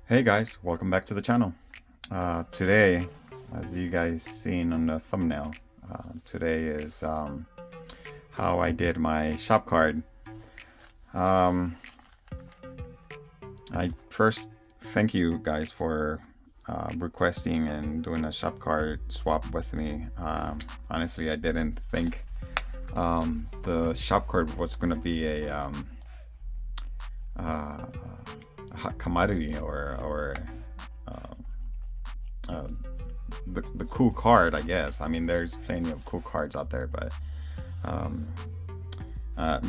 Hey guys, welcome back to the channel. Today, as you guys seen on the thumbnail, today is how I did my shop card. I first thank you guys for requesting and doing a shop card swap with me. Honestly, I didn't think the shop card was going to be a hot commodity or uh, the cool card, I guess. I mean, there's plenty of cool cards out there, but um,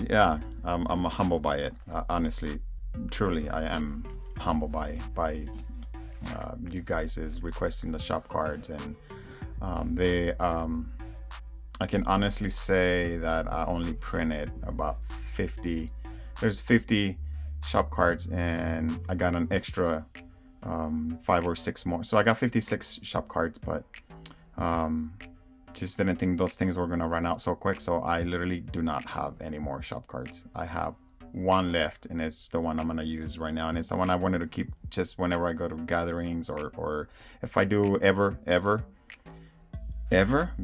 yeah, I'm humbled by it. Honestly, truly, I am humbled by you guys is requesting the shop cards, and they I can honestly say that I only printed about 50. There's 50 shop cards, and I got an extra 5 or 6 more. So I got 56 shop cards, but just didn't think those things were gonna run out so quick. So I literally do not have any more shop cards. I have one left, and it's the one I'm gonna use right now, and it's the one I wanted to keep just whenever I go to gatherings, or if I do ever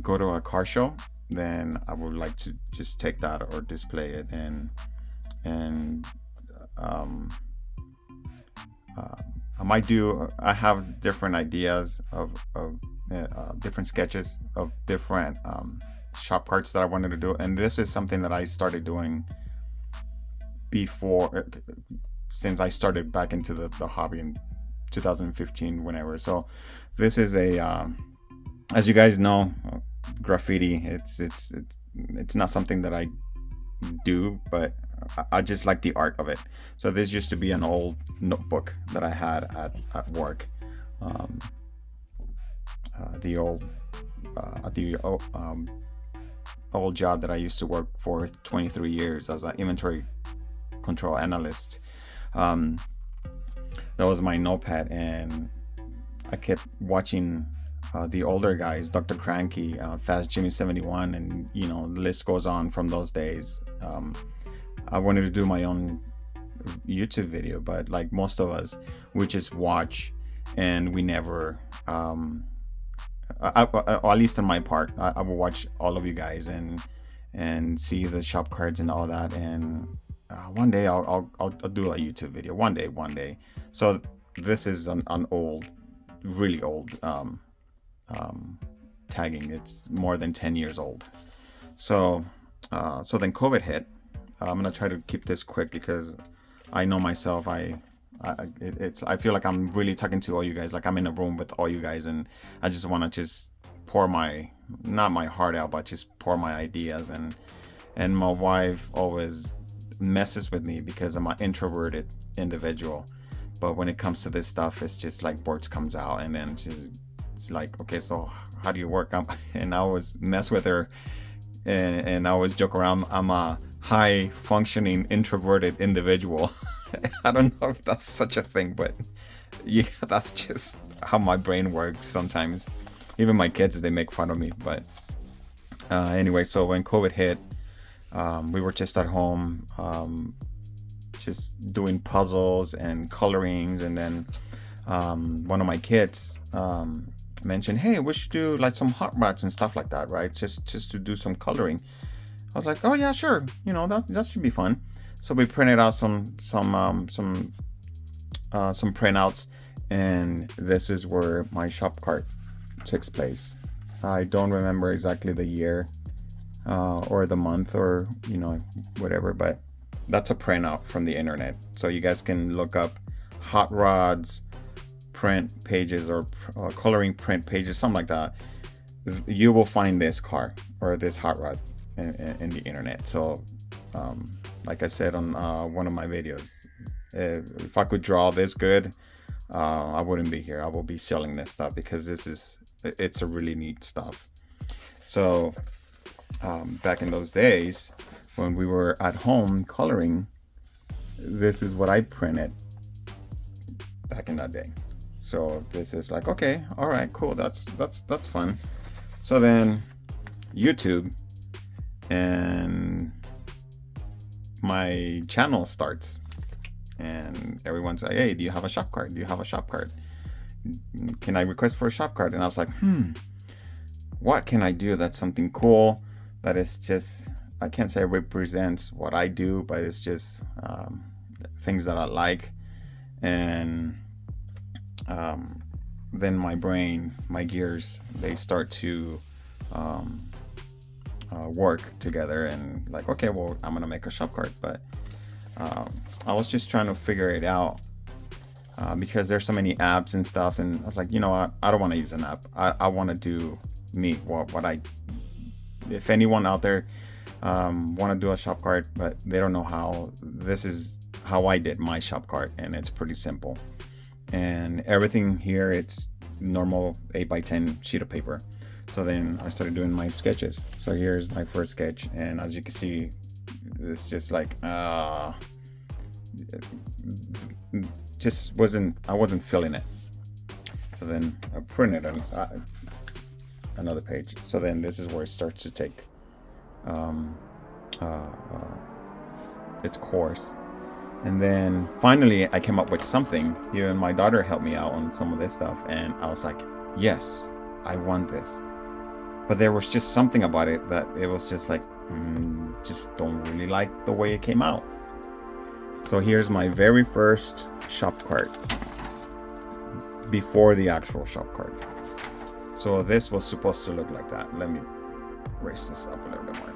go to a car show, then I would like to just take that or display it, and um, I have different ideas of different sketches of different shop cards that I wanted to do, and this is something that I started doing before, since I started back into the hobby in 2015, whenever. So this is as you guys know, graffiti. It's not something that I do, but I just like the art of it. So this used to be an old notebook that I had at work. Um, the old old job that I used to work for 23 years as an inventory control analyst. Um, that was my notepad, and I kept watching the older guys, Dr. Cranky, Fast Jimmy 71, and the list goes on from those days. I wanted to do my own YouTube video, but like most of us, we just watch, and we never or at least on my part, I will watch all of you guys and see the shop cards and all that, and one day I'll do a YouTube video one day. So this is an old, really old tagging. It's more than 10 years old. So then COVID hit. I'm gonna try to keep this quick because I know myself. I feel like I'm really talking to all you guys, like I'm in a room with all you guys, and I just want to just pour not my heart out, but just pour my ideas. And my wife always messes with me because I'm an introverted individual, but when it comes to this stuff, it's just like words comes out, and then it's like, okay, so how do you work? And I always mess with her, and I always joke around, I'm a high functioning introverted individual. I don't know if that's such a thing, but yeah, that's just how my brain works sometimes. Even my kids, they make fun of me. But anyway, so when COVID hit, we were just at home, just doing puzzles and colorings, and then one of my kids mentioned, hey, we should do like some hot rods and stuff like that, right? Just to do some coloring. I was like, oh yeah, sure, that should be fun. So we printed out some printouts, and this is where my shop cart takes place. I don't remember exactly the year or the month, or whatever, but that's a printout from the internet. So you guys can look up hot rods print pages, or coloring print pages, something like that. You will find this car or this hot rod in the internet. So like I said on one of my videos, if I could draw this good, I wouldn't be here. I will be selling this stuff because it's a really neat stuff. So back in those days when we were at home coloring, this is what I printed back in that day. So this is like, okay, all right, cool, that's fun. So then YouTube and my channel starts, and everyone's like, hey, do you have a shop card? Do you have a shop card? Can I request for a shop card? And I was like, what can I do that's something cool, that is just, I can't say represents what I do, but it's just things that I like. And then my brain, my gears, they start to work together, and like, okay, well, I'm gonna make a shop card. But I was just trying to figure it out because there's so many apps and stuff, and I was like, you know what, I don't want to use an app. I want to do me, what I, if anyone out there want to do a shop card but they don't know how, this is how I did my shop card, and it's pretty simple. And everything here, it's normal 8x10 sheet of paper. So then I started doing my sketches. So here's my first sketch, and as you can see, it's just like just I wasn't feeling it. So then I printed another page. So then this is where it starts to take its course. And then finally I came up with something. Even my daughter helped me out on some of this stuff, and I was like, yes, I want this. But there was just something about it that it was just like, just don't really like the way it came out. So here's my very first shop card before the actual shop card. So this was supposed to look like that. Let me raise this up a little bit more.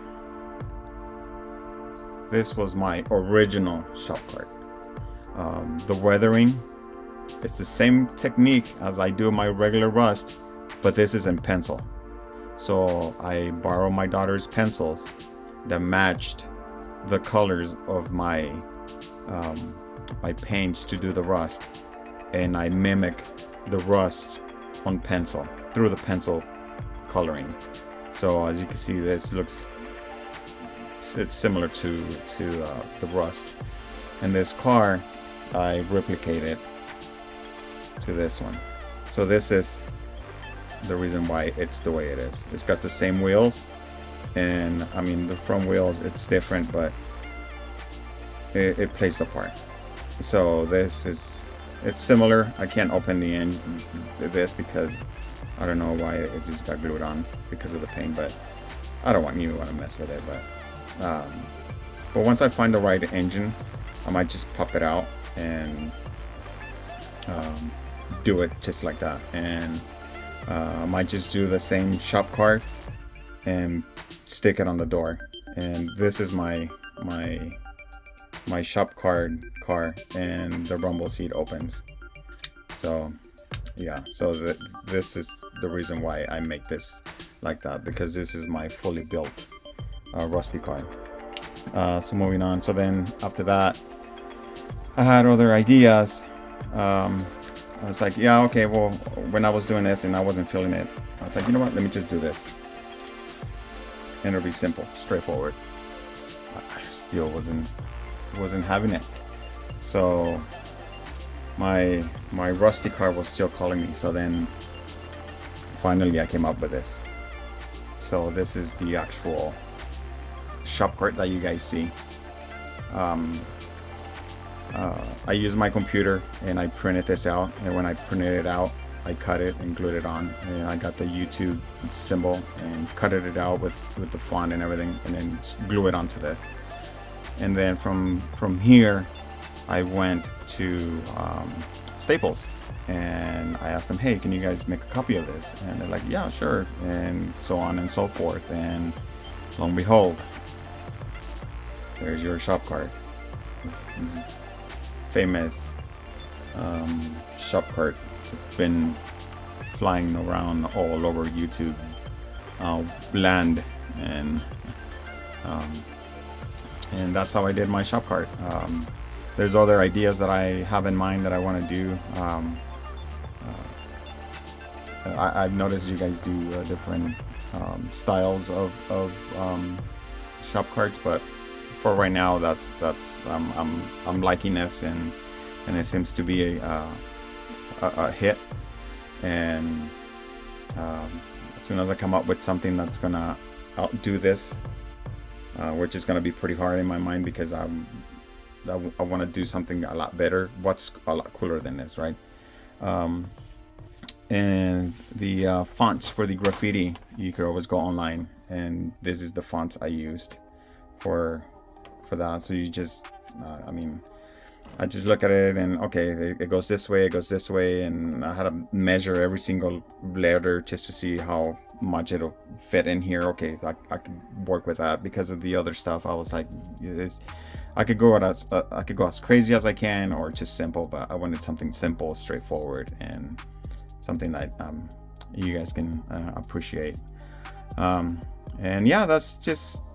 This was my original shop card. The weathering, it's the same technique as I do my regular rust, but this is in pencil. So I borrowed my daughter's pencils that matched the colors of my my paints to do the rust, and I mimic the rust on pencil through the pencil coloring. So as you can see, this looks, it's similar to the rust. And this car, I replicated to this one. So this is the reason why it's the way it is. It's got the same wheels, and I mean the front wheels, it's different, but it plays the part. So this is, it's similar. I can't open the end this because I don't know why it just got glued on because of the paint, but I don't even want to mess with it. But once I find the right engine, I might just pop it out and do it just like that. And I might just do the same shop card and stick it on the door. And this is my shop card car, and the rumble seat opens. So yeah, so this is the reason why I make this like that, because this is my fully built rusty car. So moving on. So then after that, I had other ideas. I was like, yeah, okay, well, when I was doing this and I wasn't feeling it, I was like, you know what, let me just do this. And it'll be simple, straightforward. I still wasn't having it. So my rusty car was still calling me. So then finally I came up with this. So this is the actual shop card that you guys see. I used my computer and I printed this out, and when I printed it out, I cut it and glued it on, and I got the YouTube symbol and cut it out with the font and everything, and then glue it onto this. And then from here I went to Staples, and I asked them, hey, can you guys make a copy of this? And they're like, yeah, sure, and so on and so forth. And lo and behold, there's your shop card. Famous shop card. It's been flying around all over YouTube land, and that's how I did my shop card. There's other ideas that I have in mind that I want to do. I've noticed you guys do different styles of shop cards, but for right now, that's I'm liking this, and it seems to be a hit. And as soon as I come up with something that's gonna outdo this, which is gonna be pretty hard in my mind, because I want to do something a lot better. What's a lot cooler than this, right? And the fonts for the graffiti, you could always go online, and this is the fonts I used for that. So you just, I mean, I just look at it and okay, it goes this way, it goes this way, and I had to measure every single letter just to see how much it'll fit in here. Okay, so I could work with that. Because of the other stuff, I was like, I could go as crazy as I can, or just simple. But I wanted something simple, straightforward, and something that you guys can appreciate. And yeah, that's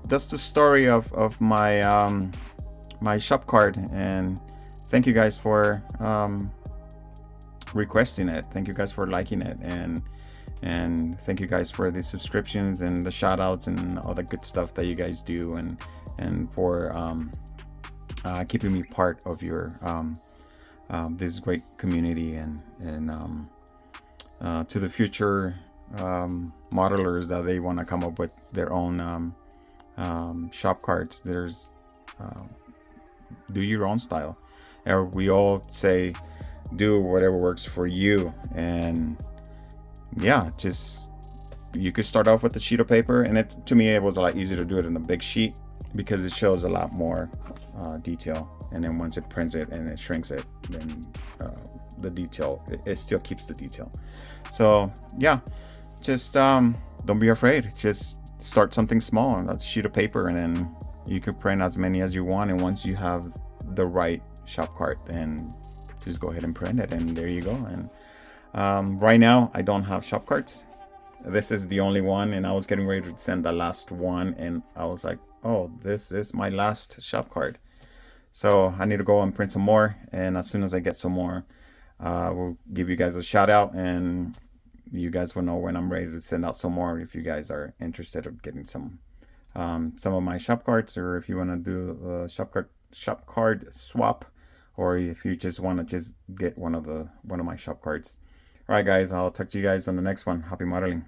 the story of my my shop card. And thank you guys for requesting it. Thank you guys for liking it, and thank you guys for the subscriptions and the shout outs and all the good stuff that you guys do, and for keeping me part of your this great community, and to the future modelers that they want to come up with their own shop cards. There's do your own style. We all say do whatever works for you, and yeah, just you could start off with a sheet of paper, and to me it was a lot easier to do it in a big sheet because it shows a lot more detail, and then once it prints it and it shrinks it, then the detail, it still keeps the detail. So yeah, just don't be afraid. Just start something small on a sheet of paper, and then you can print as many as you want, and once you have the right shop cart, then just go ahead and print it, and there you go. And right now I don't have shop carts. This is the only one, and I was getting ready to send the last one, and I was like, oh, this is my last shop cart. So I need to go and print some more, and as soon as I get some more, we'll give you guys a shout out, and you guys will know when I'm ready to send out some more. If you guys are interested in getting some of my shop carts, or if you want to do a shop card swap, or if you just want to just get one of my shop carts. All right, guys, I'll talk to you guys on the next one. Happy modeling.